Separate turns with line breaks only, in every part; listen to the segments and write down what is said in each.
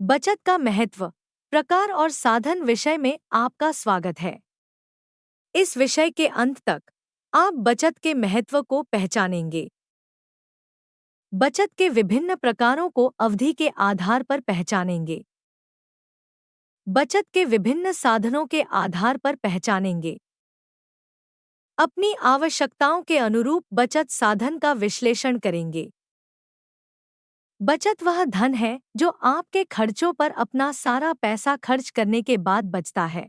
बचत का महत्व, प्रकार और साधन विषय में आपका स्वागत है। इस विषय के अंत तक आप बचत के महत्व को पहचानेंगे। बचत के विभिन्न प्रकारों को अवधि के आधार पर पहचानेंगे। बचत के विभिन्न साधनों के आधार पर पहचानेंगे। अपनी आवश्यकताओं के अनुरूप बचत साधन का विश्लेषण करेंगे। बचत वह धन है जो आपके खर्चों पर अपना सारा पैसा खर्च करने के बाद बचता है।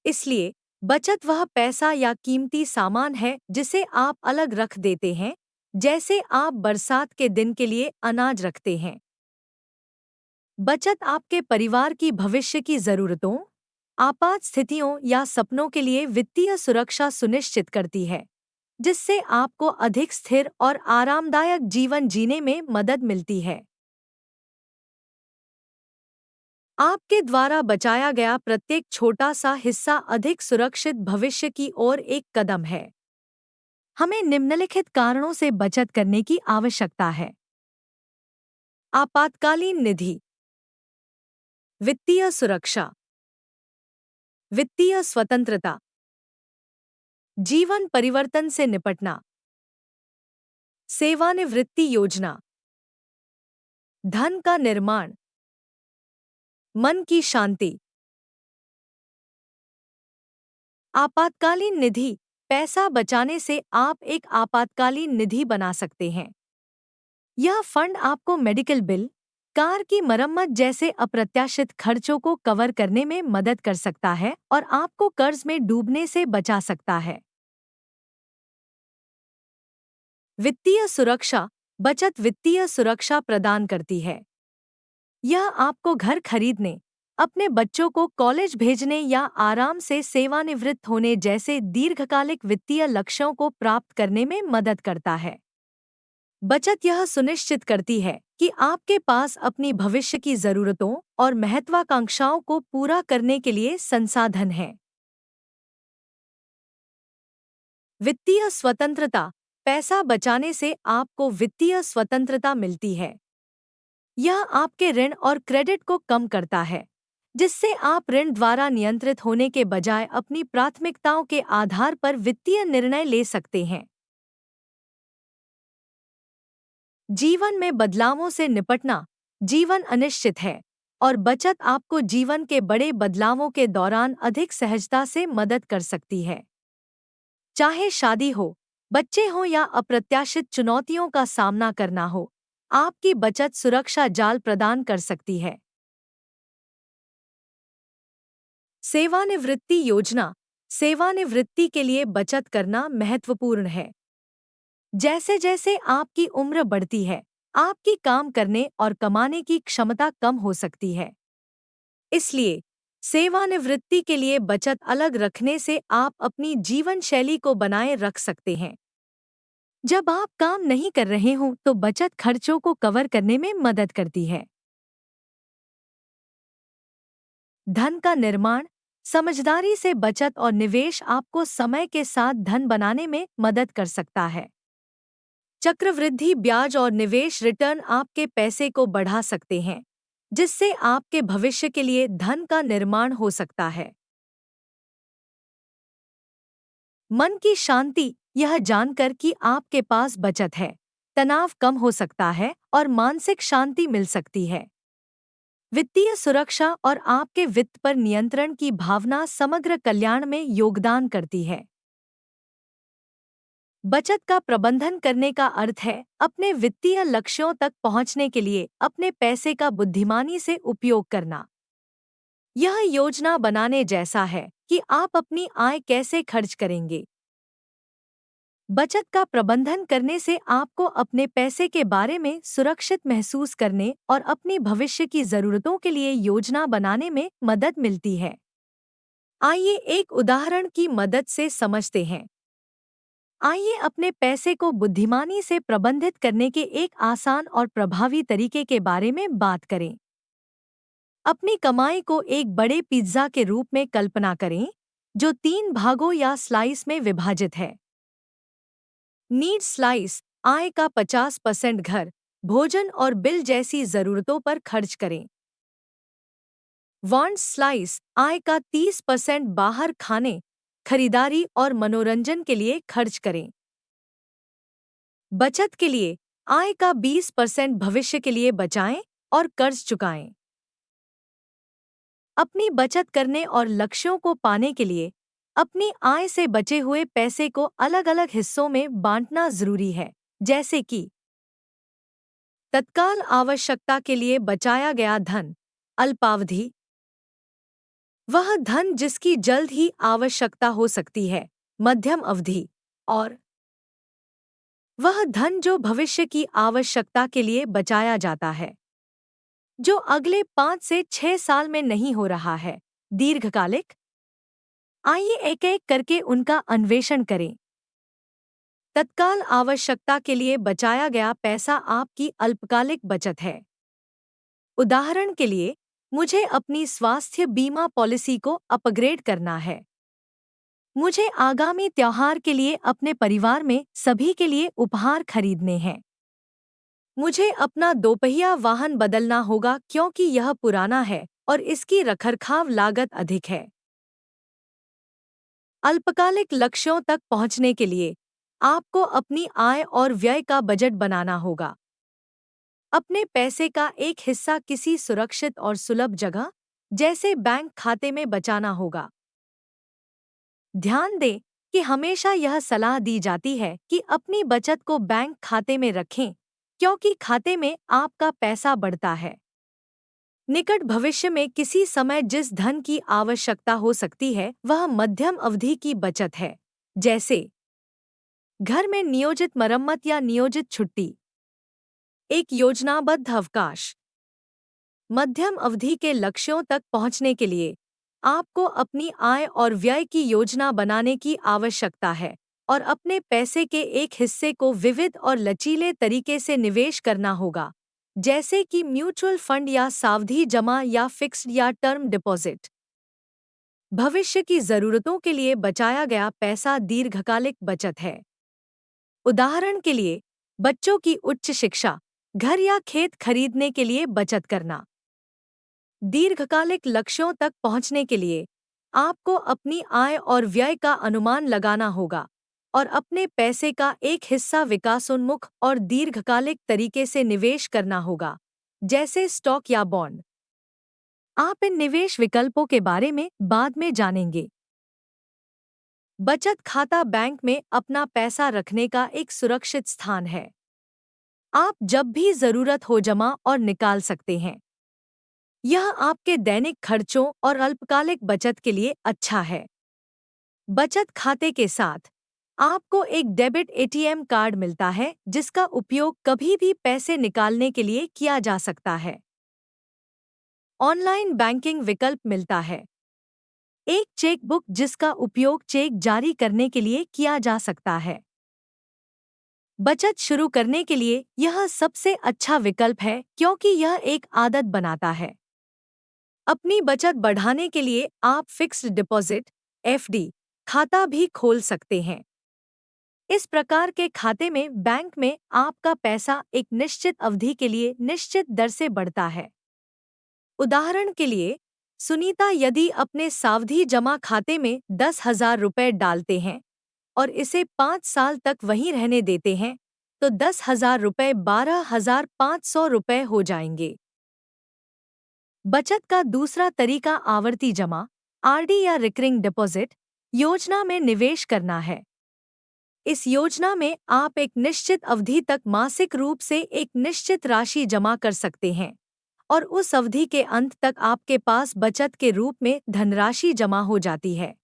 इसलिए बचत वह पैसा या कीमती सामान है जिसे आप अलग रख देते हैं, जैसे आप बरसात के दिन के लिए अनाज रखते हैं। बचत आपके परिवार की भविष्य की जरूरतों, आपात स्थितियों या सपनों के लिए वित्तीय सुरक्षा सुनिश्चित करती है, जिससे आपको अधिक स्थिर और आरामदायक जीवन जीने में मदद मिलती है। आपके द्वारा बचाया गया प्रत्येक छोटा सा हिस्सा अधिक सुरक्षित भविष्य की ओर एक कदम है। हमें निम्नलिखित कारणों से बचत करने की आवश्यकता है। आपातकालीन निधि, वित्तीय सुरक्षा, वित्तीय स्वतंत्रता, जीवन परिवर्तन से निपटना, सेवानिवृत्ति योजना, धन का निर्माण, मन की शांति। आपातकालीन निधि, पैसा बचाने से आप एक आपातकालीन निधि बना सकते हैं। यह फंड आपको मेडिकल बिल, कार की मरम्मत जैसे अप्रत्याशित खर्चों को कवर करने में मदद कर सकता है और आपको कर्ज में डूबने से बचा सकता है। वित्तीय सुरक्षा, बचत वित्तीय सुरक्षा प्रदान करती है। यह आपको घर खरीदने, अपने बच्चों को कॉलेज भेजने या आराम से सेवानिवृत्त होने जैसे दीर्घकालिक वित्तीय लक्ष्यों को प्राप्त करने में मदद करता है। बचत यह सुनिश्चित करती है कि आपके पास अपनी भविष्य की जरूरतों और महत्वाकांक्षाओं को पूरा करने के लिए संसाधन हैं। वित्तीय स्वतंत्रता, पैसा बचाने से आपको वित्तीय स्वतंत्रता मिलती है। यह आपके ऋण और क्रेडिट को कम करता है, जिससे आप ऋण द्वारा नियंत्रित होने के बजाय अपनी प्राथमिकताओं के आधार पर वित्तीय निर्णय ले सकते हैं। जीवन में बदलावों से निपटना, जीवन अनिश्चित है और बचत आपको जीवन के बड़े बदलावों के दौरान अधिक सहजता से मदद कर सकती है। चाहे शादी हो, बच्चे हो या अप्रत्याशित चुनौतियों का सामना करना हो, आपकी बचत सुरक्षा जाल प्रदान कर सकती है। सेवानिवृत्ति योजना, सेवानिवृत्ति के लिए बचत करना महत्वपूर्ण है। जैसे जैसे आपकी उम्र बढ़ती है, आपकी काम करने और कमाने की क्षमता कम हो सकती है। इसलिए सेवानिवृत्ति के लिए बचत अलग रखने से आप अपनी जीवन शैली को बनाए रख सकते हैं। जब आप काम नहीं कर रहे हों तो बचत खर्चों को कवर करने में मदद करती है। धन का निर्माण, समझदारी से बचत और निवेश आपको समय के साथ धन बनाने में मदद कर सकता है। चक्रवृद्धि ब्याज और निवेश रिटर्न आपके पैसे को बढ़ा सकते हैं, जिससे आपके भविष्य के लिए धन का निर्माण हो सकता है। मन की शांति, यह जानकर कि आपके पास बचत है, तनाव कम हो सकता है और मानसिक शांति मिल सकती है। वित्तीय सुरक्षा और आपके वित्त पर नियंत्रण की भावना समग्र कल्याण में योगदान करती है। बचत का प्रबंधन करने का अर्थ है अपने वित्तीय लक्ष्यों तक पहुंचने के लिए अपने पैसे का बुद्धिमानी से उपयोग करना। यह योजना बनाने जैसा है कि आप अपनी आय कैसे खर्च करेंगे। बचत का प्रबंधन करने से आपको अपने पैसे के बारे में सुरक्षित महसूस करने और अपनी भविष्य की जरूरतों के लिए योजना बनाने में मदद मिलती है। आइए एक उदाहरण की मदद से समझते हैं। आइए अपने पैसे को बुद्धिमानी से प्रबंधित करने के एक आसान और प्रभावी तरीके के बारे में बात करें। अपनी कमाई को एक बड़े पिज्जा के रूप में कल्पना करें, जो 3 भागों या स्लाइस में विभाजित है। नीड स्लाइस, आय का 50% घर, भोजन और बिल जैसी जरूरतों पर खर्च करें। वांट स्लाइस आय का 30% बाहर खाने, खरीदारी और मनोरंजन के लिए खर्च करें। बचत के लिए आय का 20% भविष्य के लिए बचाएं और कर्ज चुकाएं। अपनी बचत करने और लक्ष्यों को पाने के लिए अपनी आय से बचे हुए पैसे को अलग अलग हिस्सों में बांटना जरूरी है, जैसे कि तत्काल आवश्यकता के लिए बचाया गया धन, अल्पावधि, वह धन जिसकी जल्द ही आवश्यकता हो सकती है, मध्यम अवधि, और वह धन जो भविष्य की आवश्यकता के लिए बचाया जाता है, जो अगले 5 से 6 साल में नहीं हो रहा है, दीर्घकालिक। आइए एक एक करके उनका अन्वेषण करें। तत्काल आवश्यकता के लिए बचाया गया पैसा आपकी अल्पकालिक बचत है। उदाहरण के लिए, मुझे अपनी स्वास्थ्य बीमा पॉलिसी को अपग्रेड करना है। मुझे आगामी त्योहार के लिए अपने परिवार में सभी के लिए उपहार खरीदने हैं। मुझे अपना दोपहिया वाहन बदलना होगा क्योंकि यह पुराना है और इसकी रखरखाव लागत अधिक है। अल्पकालिक लक्ष्यों तक पहुंचने के लिए आपको अपनी आय और व्यय का बजट बनाना होगा। अपने पैसे का एक हिस्सा किसी सुरक्षित और सुलभ जगह, जैसे बैंक खाते में बचाना होगा। ध्यान दें कि हमेशा यह सलाह दी जाती है कि अपनी बचत को बैंक खाते में रखें, क्योंकि खाते में आपका पैसा बढ़ता है। निकट भविष्य में किसी समय जिस धन की आवश्यकता हो सकती है, वह मध्यम अवधि की बचत है, जैसे घर में नियोजित मरम्मत या नियोजित छुट्टी। एक योजनाबद्ध अवकाश। मध्यम अवधि के लक्ष्यों तक पहुंचने के लिए आपको अपनी आय और व्यय की योजना बनाने की आवश्यकता है और अपने पैसे के एक हिस्से को विविध और लचीले तरीके से निवेश करना होगा, जैसे कि म्यूचुअल फंड या सावधि जमा या फिक्स्ड या टर्म डिपॉजिट। भविष्य की जरूरतों के लिए बचाया गया पैसा दीर्घकालिक बचत है। उदाहरण के लिए, बच्चों की उच्च शिक्षा, घर या खेत खरीदने के लिए बचत करना। दीर्घकालिक लक्ष्यों तक पहुंचने के लिए आपको अपनी आय और व्यय का अनुमान लगाना होगा और अपने पैसे का एक हिस्सा विकासोन्मुख और दीर्घकालिक तरीके से निवेश करना होगा, जैसे स्टॉक या बॉन्ड। आप इन निवेश विकल्पों के बारे में बाद में जानेंगे। बचत खाता बैंक में अपना पैसा रखने का एक सुरक्षित स्थान है। आप जब भी जरूरत हो जमा और निकाल सकते हैं। यह आपके दैनिक खर्चों और अल्पकालिक बचत के लिए अच्छा है। बचत खाते के साथ आपको एक डेबिट एटीएम कार्ड मिलता है, जिसका उपयोग कभी भी पैसे निकालने के लिए किया जा सकता है। ऑनलाइन बैंकिंग विकल्प मिलता है। एक चेकबुक जिसका उपयोग चेक जारी करने के लिए किया जा सकता है। बचत शुरू करने के लिए यह सबसे अच्छा विकल्प है क्योंकि यह एक आदत बनाता है। अपनी बचत बढ़ाने के लिए आप फिक्स्ड डिपॉजिट (एफडी) खाता भी खोल सकते हैं। इस प्रकार के खाते में बैंक में आपका पैसा एक निश्चित अवधि के लिए निश्चित दर से बढ़ता है। उदाहरण के लिए, सुनीता यदि अपने सावधि जमा खाते में 10,000 रुपये डालते हैं और इसे 5 साल तक वहीं रहने देते हैं, तो 10,000 रुपये 12,500 रुपये हो जाएंगे। बचत का दूसरा तरीका आवर्ती जमा (आरडी) या रिकरिंग डिपॉजिट योजना में निवेश करना है। इस योजना में आप एक निश्चित अवधि तक मासिक रूप से एक निश्चित राशि जमा कर सकते हैं और उस अवधि के अंत तक आपके पास बचत के रूप में धनराशि जमा हो जाती है।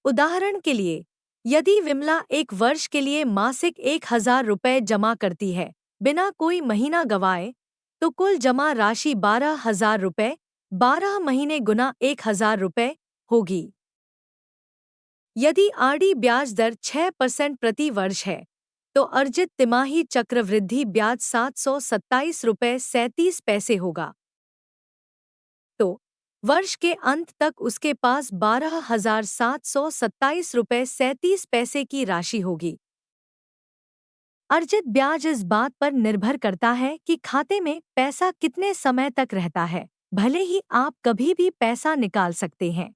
उदाहरण के लिए, यदि विमला एक वर्ष के लिए मासिक 1,000 रुपये जमा करती है, बिना कोई महीना गंवाए, तो कुल जमा राशि 12,000 रुपये 12 महीने गुना 1,000 रुपये होगी। यदि आरडी ब्याज दर 6% प्रति वर्ष है, तो अर्जित तिमाही चक्रवृद्धि ब्याज 727 रुपये 37 पैसे होगा। तो वर्ष के अंत तक उसके पास 12,727 रुपये 37 पैसे की राशि होगी। अर्जित ब्याज इस बात पर निर्भर करता है कि खाते में पैसा कितने समय तक रहता है, भले ही आप कभी भी पैसा निकाल सकते हैं।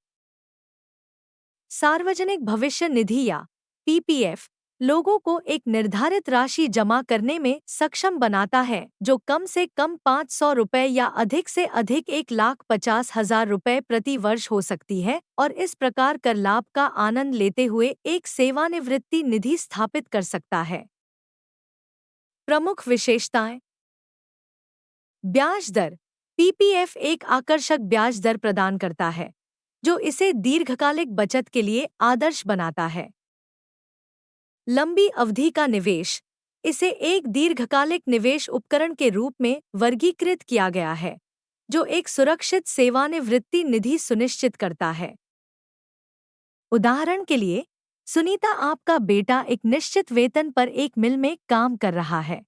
सार्वजनिक भविष्य निधि या पीपीएफ लोगों को एक निर्धारित राशि जमा करने में सक्षम बनाता है, जो कम से कम 500 रुपये या अधिक से अधिक 1,50,000 रुपये प्रति वर्ष हो सकती है, और इस प्रकार कर लाभ का आनंद लेते हुए एक सेवानिवृत्ति निधि स्थापित कर सकता है। प्रमुख विशेषताएं। ब्याज दर। पीपीएफ एक आकर्षक ब्याज दर प्रदान करता है, जो इसे दीर्घकालिक बचत के लिए आदर्श बनाता है। लंबी अवधि का निवेश। इसे एक दीर्घकालिक निवेश उपकरण के रूप में वर्गीकृत किया गया है, जो एक सुरक्षित सेवानिवृत्ति निधि सुनिश्चित करता है। उदाहरण के लिए, सुनीता आपका बेटा एक निश्चित वेतन पर एक मिल में काम कर रहा है,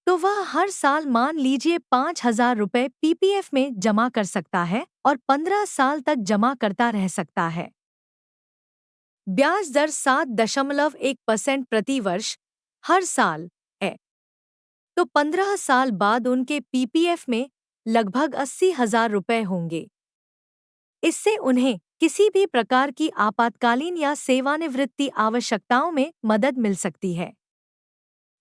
तो वह हर साल मान लीजिए 5,000 रुपये पीपीएफ में जमा कर सकता है और 15 साल तक जमा करता रह सकता है। ब्याज दर 7.1% प्रति वर्ष हर साल है, तो 15 साल बाद उनके पीपीएफ में लगभग 80,000 रुपये होंगे। इससे उन्हें किसी भी प्रकार की आपातकालीन या सेवानिवृत्ति आवश्यकताओं में मदद मिल सकती है।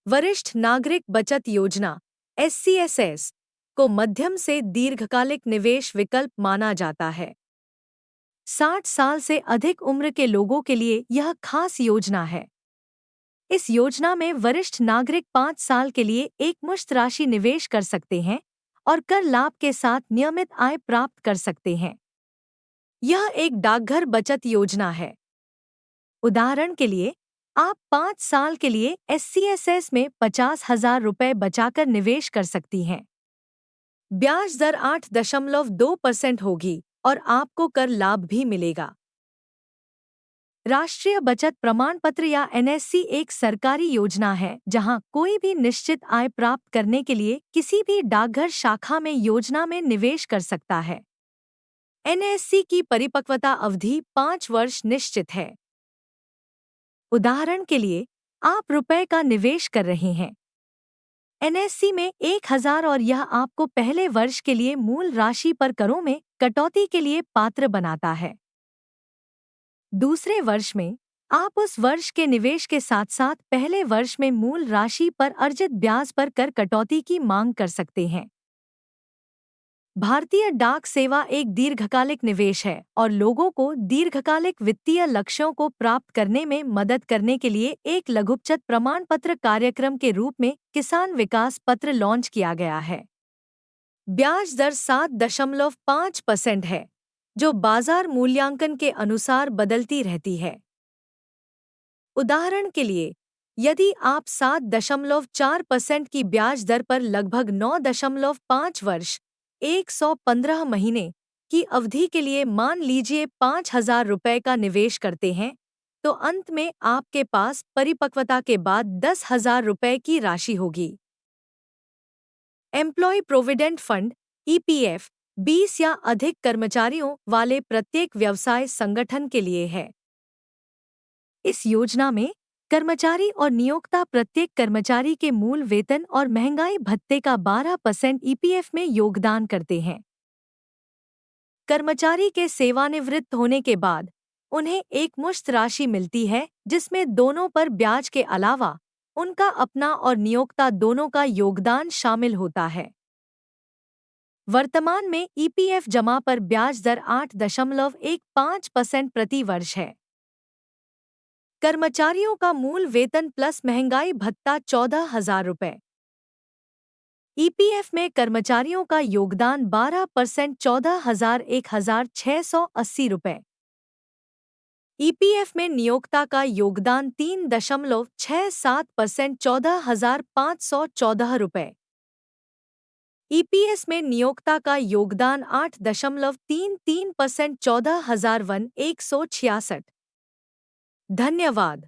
वरिष्ठ नागरिक बचत योजना (SCSS) को मध्यम से दीर्घकालिक निवेश विकल्प माना जाता है। 60 साल से अधिक उम्र के लोगों के लिए यह खास योजना है। इस योजना में वरिष्ठ नागरिक 5 साल के लिए एकमुश्त राशि निवेश कर सकते हैं और कर लाभ के साथ नियमित आय प्राप्त कर सकते हैं। यह एक डाकघर बचत योजना है। उदाहरण के लिए, आप 5 साल के लिए SCSS में 50,000 रुपये बचाकर निवेश कर सकती हैं। ब्याज दर 8.2% होगी और आपको कर लाभ भी मिलेगा। राष्ट्रीय बचत प्रमाण पत्र या NSC एक सरकारी योजना है जहां कोई भी निश्चित आय प्राप्त करने के लिए किसी भी डाकघर शाखा में योजना में निवेश कर सकता है। NSC की परिपक्वता अवधि 5 वर्ष निश्चित है। उदाहरण के लिए, आप रुपए का निवेश कर रहे हैं NSC में 1,000 और यह आपको पहले वर्ष के लिए मूल राशि पर करों में कटौती के लिए पात्र बनाता है। दूसरे वर्ष में आप उस वर्ष के निवेश के साथ साथ पहले वर्ष में मूल राशि पर अर्जित ब्याज पर कर कटौती की मांग कर सकते हैं। भारतीय डाक सेवा एक दीर्घकालिक निवेश है और लोगों को दीर्घकालिक वित्तीय लक्ष्यों को प्राप्त करने में मदद करने के लिए एक लघुबचत प्रमाण पत्र कार्यक्रम के रूप में किसान विकास पत्र लॉन्च किया गया है। ब्याज दर 7.5% है, जो बाजार मूल्यांकन के अनुसार बदलती रहती है। उदाहरण के लिए, यदि आप 7.4% की ब्याज दर पर लगभग 9.5 वर्ष 115 महीने की अवधि के लिए मान लीजिए 5,000 रुपये का निवेश करते हैं, तो अंत में आपके पास परिपक्वता के बाद 10,000 रुपये की राशि होगी। एम्प्लॉय प्रोविडेंट फंड (EPF) 20 या अधिक कर्मचारियों वाले प्रत्येक व्यवसाय संगठन के लिए है। इस योजना में कर्मचारी और नियोक्ता प्रत्येक कर्मचारी के मूल वेतन और महंगाई भत्ते का 12% EPF में योगदान करते हैं। कर्मचारी के सेवानिवृत्त होने के बाद उन्हें एकमुश्त राशि मिलती है, जिसमें दोनों पर ब्याज के अलावा उनका अपना और नियोक्ता दोनों का योगदान शामिल होता है। वर्तमान में EPF जमा पर ब्याज दर 8.15% प्रति वर्ष है। कर्मचारियों का मूल वेतन प्लस महंगाई भत्ता 14,000 रुपये। EPF में कर्मचारियों का योगदान 12% 14,680 रुपये। EPF में नियोक्ता का योगदान 3.67% 14,514 रुपये। EPS में नियोक्ता का योगदान 8.33% 14,166। धन्यवाद।